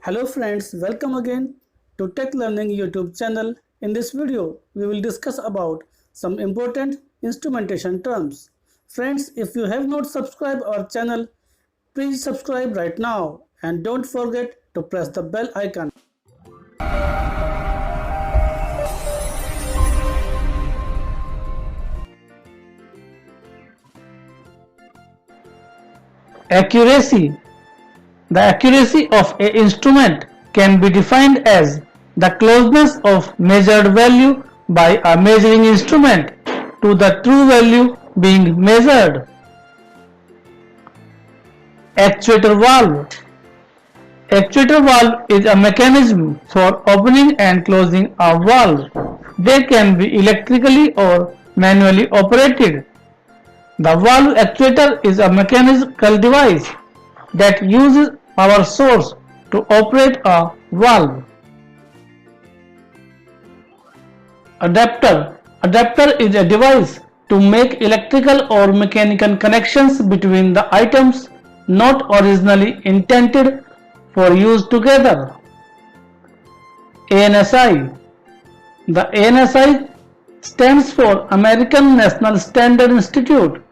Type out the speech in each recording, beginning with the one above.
Hello friends, welcome again to Tech Learning YouTube channel. In this video, we will discuss about some important instrumentation terms. Friends, if you have not subscribed our channel, please subscribe right now and don't forget to press the bell icon. Accuracy. The accuracy of an instrument can be defined as the closeness of measured value by a measuring instrument to the true value being measured. Actuator valve. Actuator valve is a mechanism for opening and closing a valve. They can be electrically or manually operated. The valve actuator is a mechanical device that uses power source to operate a valve. Adapter. Adapter is a device to make electrical or mechanical connections between the items not originally intended for use together. ANSI. The ANSI stands for American National Standard Institute.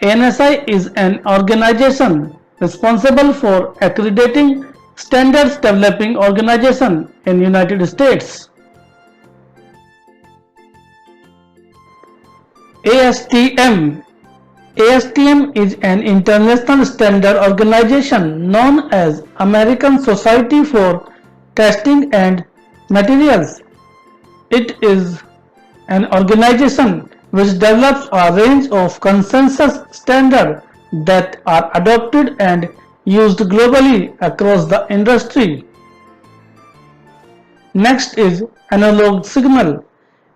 ANSI is an organization responsible for accrediting standards developing organization in United States. ASTM. ASTM is an international standard organization known as American Society for Testing and Materials. It is an organization which develops a range of consensus standards that are adopted and used globally across the industry. Next is analog signal.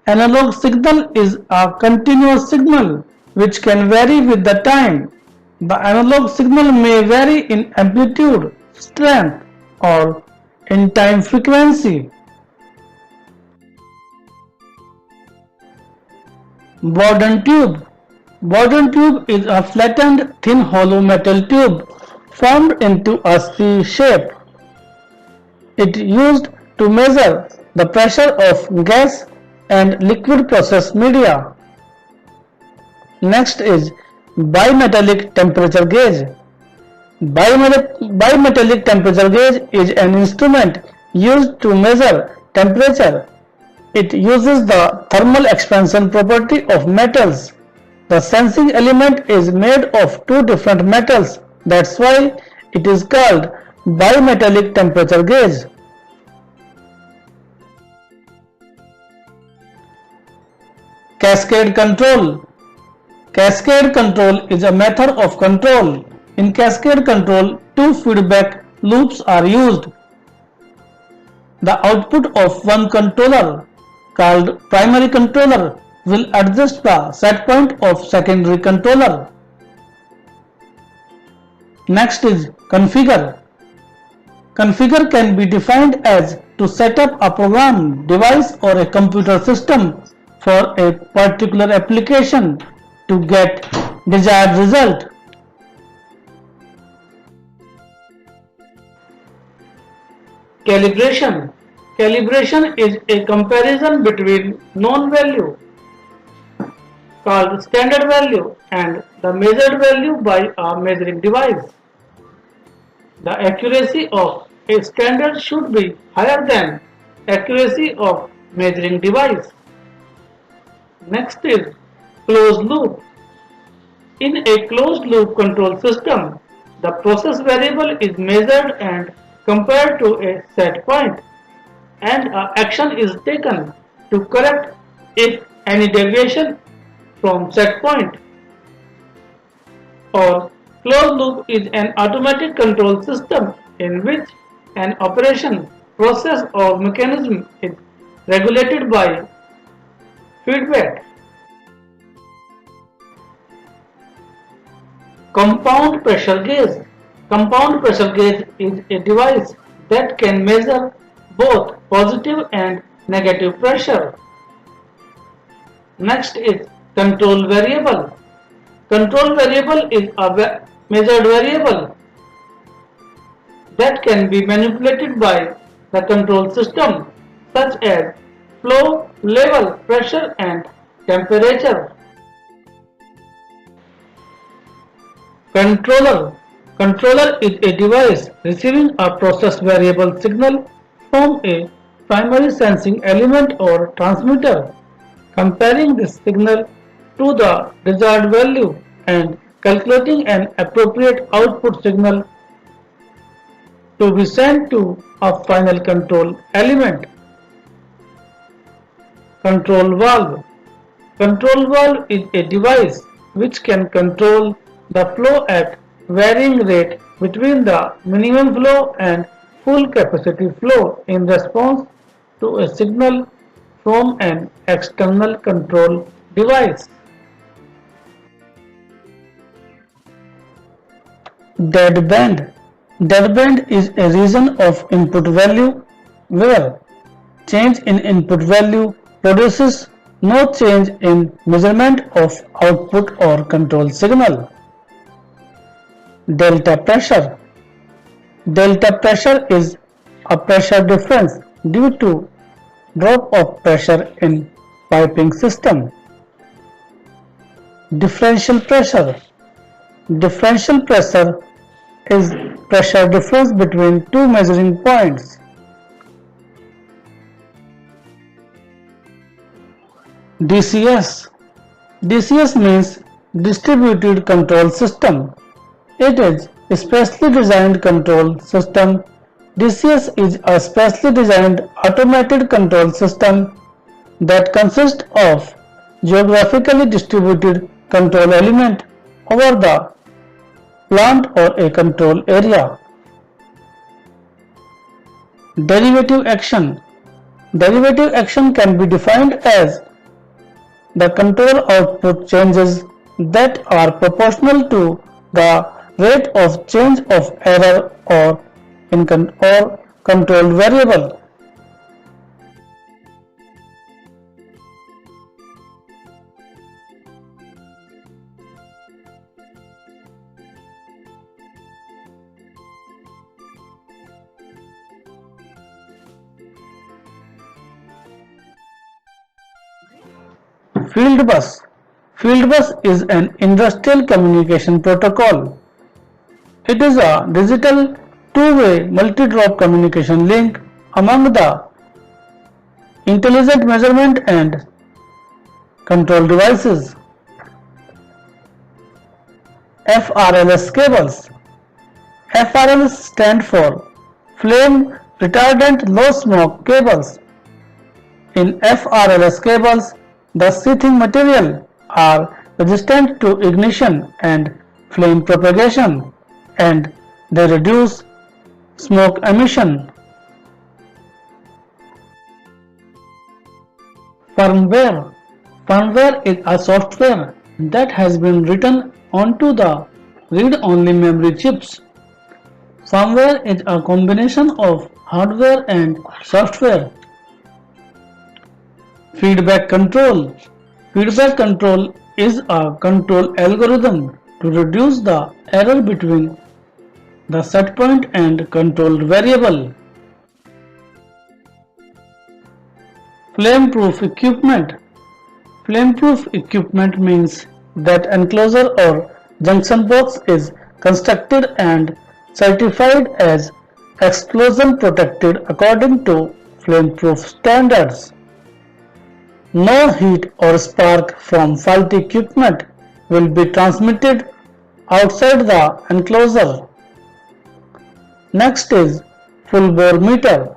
Analog signal is a continuous signal which can vary with the time. The analog signal may vary in amplitude, strength, or in time frequency. Bourdon tube. Bourdon tube is a flattened thin hollow metal tube formed into a C shape. It is used to measure the pressure of gas and liquid process media. Next is bimetallic temperature gauge. Bimetallic temperature gauge is an instrument used to measure temperature. It uses the thermal expansion property of metals. The sensing element is made of two different metals. That's why it is called bimetallic temperature gauge. Cascade control. Cascade control is a method of control. In cascade control, two feedback loops are used. The output of one controller, called primary controller, will adjust the set point of secondary controller. Next is configure. Configure can be defined as to set up a program, device, or a computer system for a particular application to get desired result. Calibration. Calibration is a comparison between known value called standard value and the measured value by a measuring device. The accuracy of a standard should be higher than accuracy of measuring device. Next is closed loop. In a closed loop control system, the process variable is measured and compared to a set point, and action is taken to correct if any deviation from set point. Or closed loop is an automatic control system in which an operation, process, or mechanism is regulated by feedback. Compound pressure gauge. Compound pressure gauge is a device that can measure both positive and negative pressure. Next is control variable. Control variable is a measured variable that can be manipulated by the control system, such as flow, level, pressure, and temperature. Controller. Controller is a device receiving a process variable signal from a primary sensing element or transmitter, comparing this signal to the desired value and calculating an appropriate output signal to be sent to a final control element. Control valve. Control valve is a device which can control the flow at varying rate between the minimum flow and full capacity flow in response to a signal from an external control device. Deadband. Deadband is a region of input value where change in input value produces no change in measurement of output or control signal. Delta pressure. Delta pressure is a pressure difference due to drop of pressure in piping system. Differential pressure. Differential pressure is pressure difference between two measuring points. DCS. DCS means distributed control system. It is a specially designed control system. DCS is a specially designed automated control system that consists of geographically distributed control element over the plant or a control area. Derivative action. Derivative action can be defined as the control output changes that are proportional to the rate of change of error or control variable. Field bus. Field bus is an industrial communication protocol. It is a digital two-way multi-drop communication link among the intelligent measurement and control devices. FRLS cables. FRLS stand for Flame Retardant Low Smoke Cables. In FRLS cables, the sheathing material are resistant to ignition and flame propagation, and they reduce smoke emission. Firmware. Firmware is a software that has been written onto the read-only memory chips. Firmware is a combination of hardware and software. Feedback control. Feedback control is a control algorithm to reduce the error between the set point and controlled variable. Flame-proof equipment. Flame-proof equipment means that enclosure or junction box is constructed and certified as explosion protected according to flame-proof standards. No heat or spark from faulty equipment will be transmitted outside the enclosure. Next is full bore meter.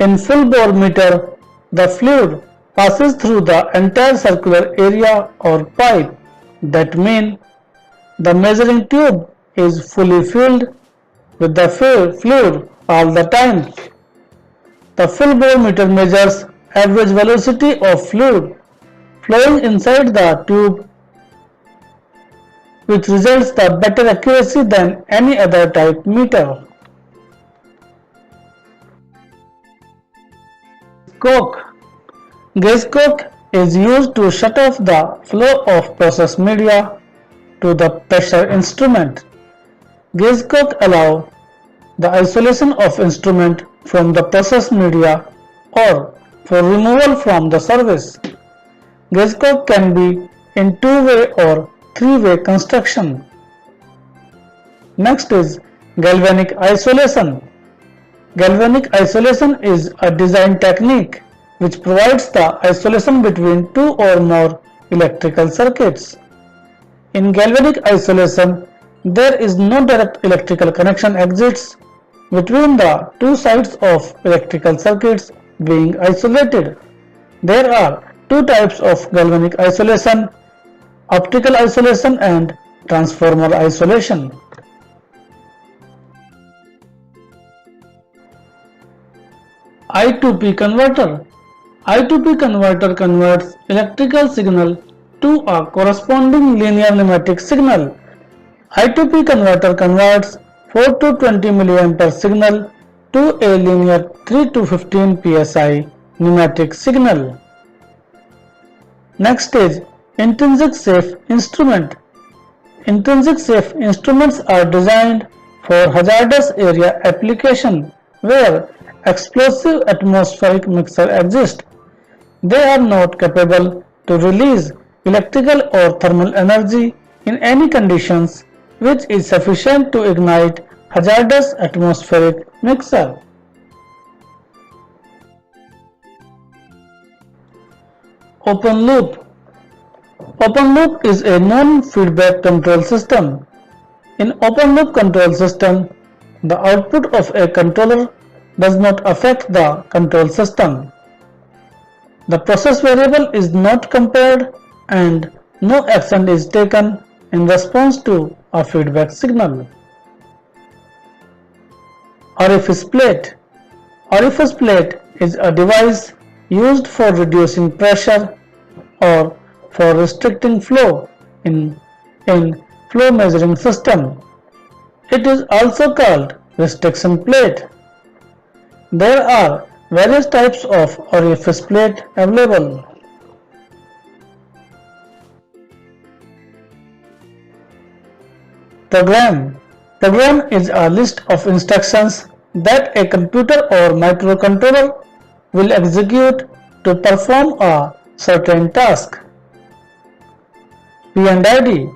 In full bore meter, the fluid passes through the entire circular area or pipe. That means the measuring tube is fully filled with the fluid all the time. The full bore meter measures average velocity of fluid flowing inside the tube, which results the better accuracy than any other type meter. Coke. Gauge coke is used to shut off the flow of process media to the pressure instrument. Gauge coke allows the isolation of instrument from the process media or for removal from the service. Gauge cock can be in two-way or three-way construction. Next is galvanic isolation. Galvanic isolation is a design technique which provides the isolation between two or more electrical circuits. In galvanic isolation, there is no direct electrical connection exists between the two sides of electrical circuits being isolated. There are two types of galvanic isolation: optical isolation and transformer isolation. I2P converter. I2P converter converts electrical signal to a corresponding linear pneumatic signal. I2P converter converts 4 to 20 mA signal to a linear 3 to 15 psi pneumatic signal. Next is intrinsic safe instrument. Intrinsic safe instruments are designed for hazardous area application where explosive atmospheric mixture exists. They are not capable to release electrical or thermal energy in any conditions which is sufficient to ignite hazardous atmospheric mixture. Open loop. Open loop is a non-feedback control system. In open loop control system, the output of a controller does not affect the control system. The process variable is not compared and no action is taken in response to a feedback signal. Orifice plate. Orifice plate is a device used for reducing pressure or for restricting flow in flow measuring system. It is also called restriction plate. There are various types of orifice plate available. Program. Program is a list of instructions that a computer or microcontroller will execute to perform a certain task. P&ID.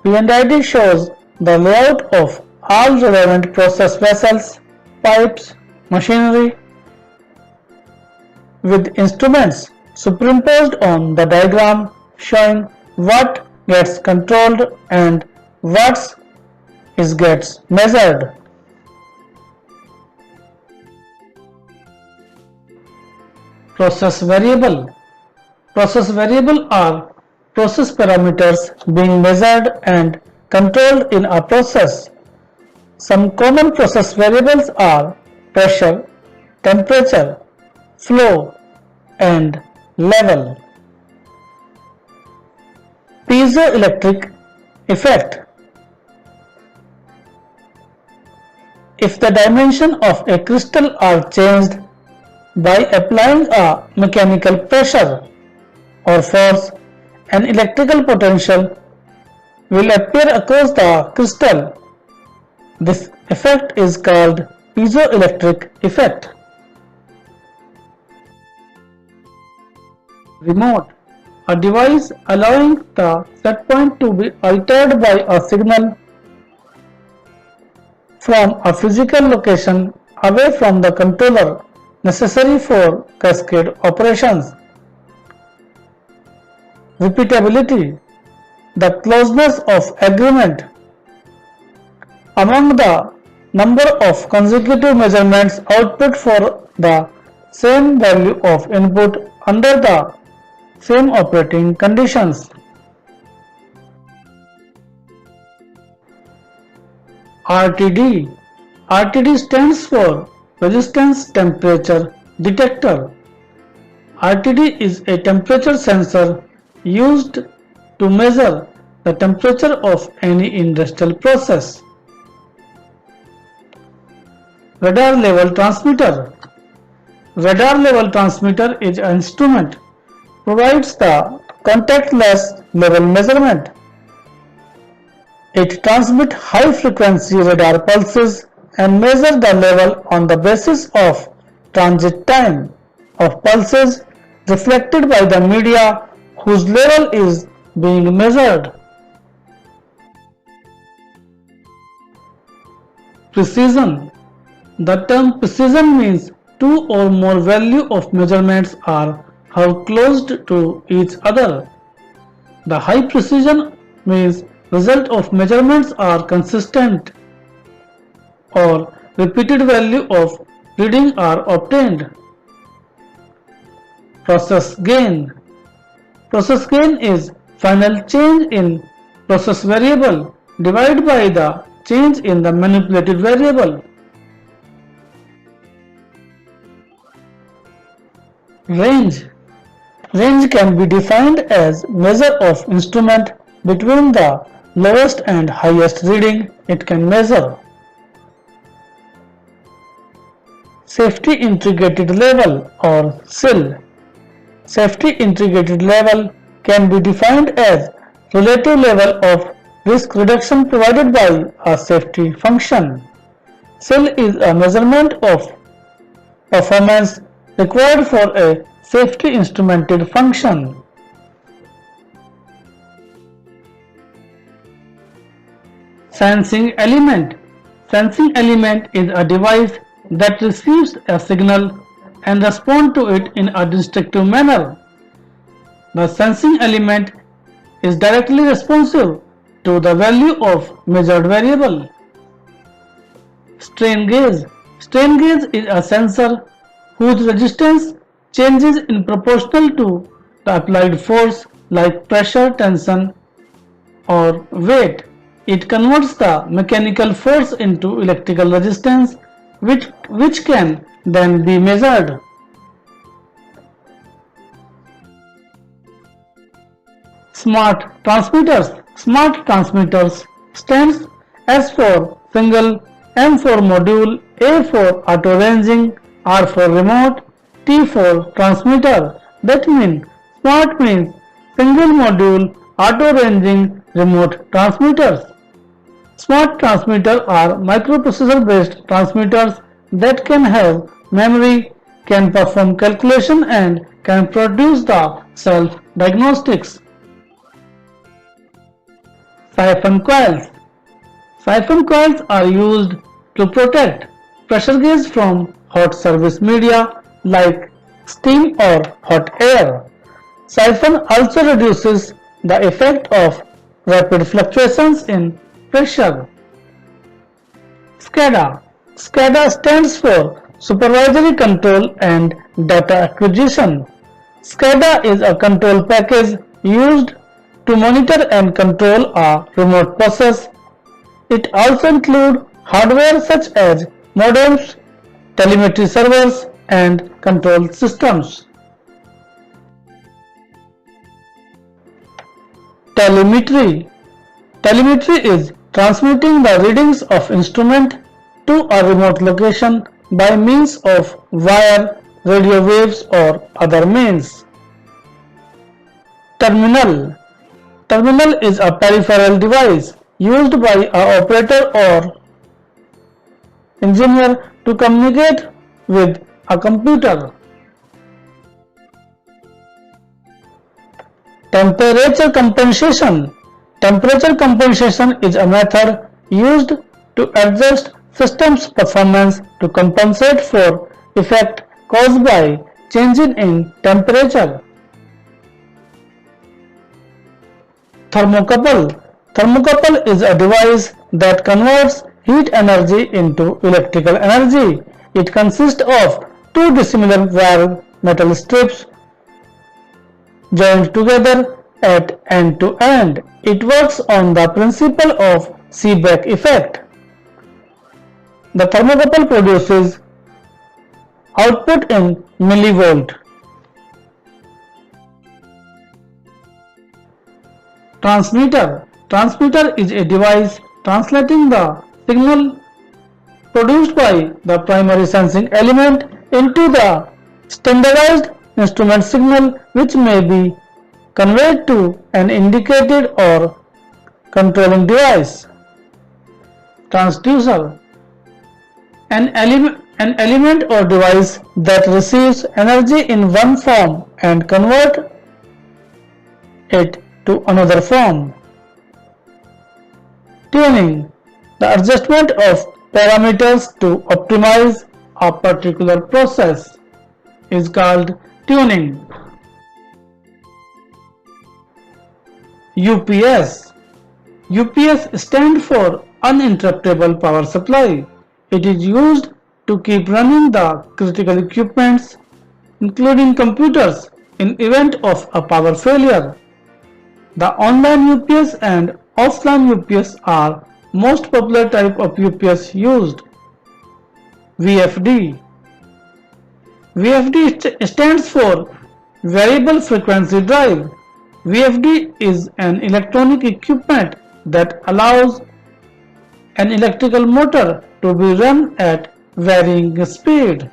P&ID shows the layout of all relevant process vessels, pipes, machinery with instruments superimposed on the diagram showing what gets controlled and what gets measured. Process variable. Process variable are process parameters being measured and controlled in a process. Some common process variables are pressure, temperature, flow, and level. Piezoelectric effect. If the dimension of a crystal are changed by applying a mechanical pressure or force, an electrical potential will appear across the crystal. This effect is called piezoelectric effect. Remote. A device allowing the set point to be altered by a signal from a physical location away from the controller necessary for cascade operations. Repeatability. The closeness of agreement among the number of consecutive measurements output for the same value of input under the same operating conditions. RTD. RTD stands for Resistance Temperature Detector. RTD is a temperature sensor used to measure the temperature of any industrial process. Radar level transmitter. Radar level transmitter is an instrument provides the contactless level measurement. It transmits high frequency radar pulses and measure the level on the basis of transit time of pulses reflected by the media whose level is being measured. Precision. The term precision means two or more value of measurements are how close to each other. The high precision means result of measurements are consistent or repeated value of reading are obtained. Process gain. Process gain is final change in process variable divided by the change in the manipulated variable. Range. Range can be defined as measure of instrument between the lowest and highest reading it can measure. Safety integrated level or SIL. Safety integrated level can be defined as relative level of risk reduction provided by a safety function. SIL is a measurement of performance required for a safety instrumented function. Sensing element. Sensing element is a device that receives a signal and responds to it in a distinctive manner. The sensing element is directly responsive to the value of measured variable. Strain gauge. Strain gauge is a sensor whose resistance changes in proportional to the applied force like pressure, tension or weight. It converts the mechanical force into electrical resistance which can then be measured. Smart transmitters. Smart transmitters stands S for single, M for module, A for auto ranging, R for remote, T for transmitter. That means smart means single module, auto ranging, remote transmitters. Smart transmitters are microprocessor based transmitters that can have memory, can perform calculation and can produce the self-diagnostics. Siphon coils. Siphon coils are used to protect pressure gauge from hot surface media like steam or hot air. Siphon also reduces the effect of rapid fluctuations in pressure. SCADA. SCADA stands for Supervisory Control and Data Acquisition. SCADA is a control package used to monitor and control a remote process. It also includes hardware such as modems, telemetry servers, and control systems. Telemetry. Telemetry is transmitting the readings of instrument to a remote location by means of wire, radio waves or other means. Terminal. Terminal is a peripheral device used by an operator or engineer to communicate with a computer. Temperature compensation. Temperature compensation is a method used to adjust system's performance to compensate for effect caused by changes in temperature. Thermocouple. Thermocouple is a device that converts heat energy into electrical energy. It consists of two dissimilar wire metal strips joined together at end to end. It works on the principle of Seebeck effect. The thermocouple produces output in millivolt. Transmitter. Transmitter is a device translating the signal produced by the primary sensing element into the standardized instrument signal, which may be conveyed to an indicated or controlling device. Transducer. An element or device that receives energy in one form and converts it to another form. Tuning, the adjustment of parameters to optimize a particular process, is called tuning. UPS. UPS stands for uninterruptible power supply. It is used to keep running the critical equipments, including computers, in event of a power failure. The online UPS and offline UPS are most popular type of UPS used. VFD. VFD stands for Variable Frequency Drive. VFD is an electronic equipment that allows an electrical motor to be run at varying speed.